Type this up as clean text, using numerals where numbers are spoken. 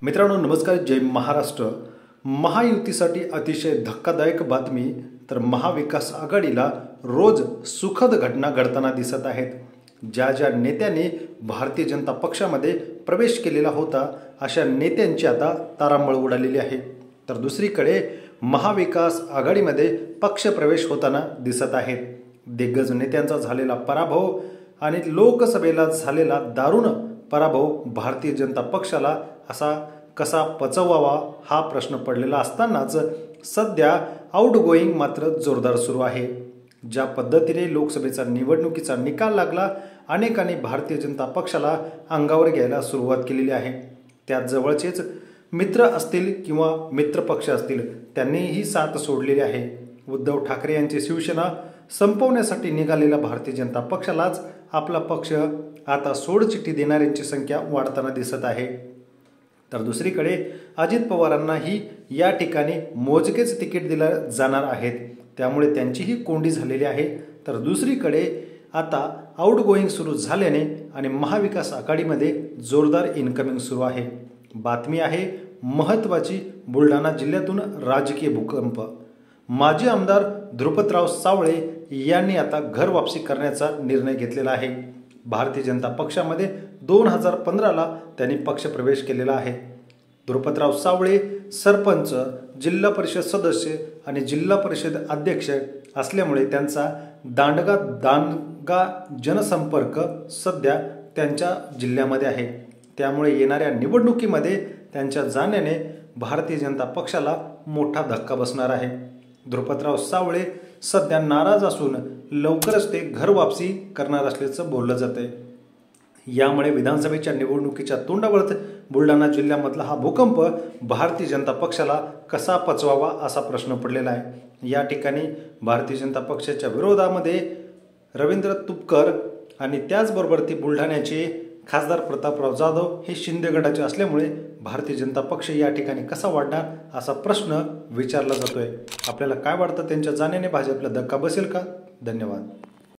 मित्रांनो नमस्कार, जय महाराष्ट्र। महायुतीसाठी अतिशय धक्कादायक बातमी। तर महाविकास आघाडीला रोज सुखद घटना घडताना दिसत आहेत। ज्या नेत्यांनी भारतीय जनता पक्षामध्ये प्रवेश केलेला होता अशा नेत्यांची आता तारांबळ उडालेली आहे। तर दुसरीकडे महाविकास आघाडीमध्ये पक्ष प्रवेश होताना दिसत आहेत। दिग्गज नेत्यांचा झालेला पराभव आणि लोकसभेला झालेला दारुण पराभव भारतीय जनता पक्षाला असा कसा पचवावा हा प्रश्न पडलेला असतानाच सध्या आउटगोईंग मात्र जोरदार सुरू आहे। ज्या पद्धतीने लोकसभेचा निवडणुकीचा निकाल लागला, अनेकांनी भारतीय जनता पक्षाला अंगावर घ्यायला सुरुवात केलेली आहे। त्यात जवळचेच मित्र असतील किंवा मित्रपक्ष असतील त्यांनीही साथ सोडलेली आहे। उद्धव ठाकरे यांची शिवसेना संपवण्यासाठी निघालेल्या भारतीय जनता पक्षालाच आपला पक्ष आता सोडचिठ्ठी देणाऱ्यांची संख्या वाढताना दिसत आहे। तर दुसरीकडे अजित पवारांनाही या ठिकाणी मोजकेच तिकीट दिलं जाणार आहेत, त्यामुळे त्यांचीही कोंडी झालेली आहे। तर दुसरीकडे आता आउटगोईंग सुरू झाल्याने आणि महाविकास आघाडीमध्ये जोरदार इनकमिंग सुरू आहे। बातमी आहे महत्त्वाची, बुलढाणा जिल्ह्यातून राजकीय भूकंप। माजी आमदार ध्रुपदराव सावळे यांनी आता घर वापसी करण्याचा निर्णय घेतलेला आहे। भारतीय जनता पक्षामध्ये 2015ला त्यांनी पक्ष प्रवेश केलेला आहे। ध्रुपदराव सावळे सरपंच, जिल्हा परिषद सदस्य आणि जिल्हा परिषद अध्यक्ष असल्यामुळे त्यांचा दांडगा जनसंपर्क सध्या त्यांच्या जिल्ह्यामध्ये आहे। त्यामुळे येणाऱ्या निवडणुकीमध्ये त्यांच्या जाण्याने भारतीय जनता पक्षाला मोठा धक्का बसणार आहे। ध्रुपदराव सावळे सध्या नाराज असून लवकरच ते घर वापसी करणार असल्याचं बोललं जातंय। यामुळे विधानसभेच्या निवडणुकीच्या तोंडावरच बुलढाणा जिल्ह्यामधला हा भूकंप भारतीय जनता पक्षाला कसा पचवावा असा प्रश्न पडलेला आहे। या ठिकाणी भारतीय जनता पक्षाच्या विरोधामध्ये रवींद्र तुपकर आणि त्याचबरोबर ती बुलढाण्याचे खासदार प्रतापराव जाधव हे शिंदे गटाचे असल्यामुळे भारतीय जनता पक्ष या ठिकाणी कसा वाढणार असा प्रश्न विचारला जातोय। आपल्याला काय वाटतं, त्यांच्या जाण्याने भाजपला धक्का बसेल का? धन्यवाद।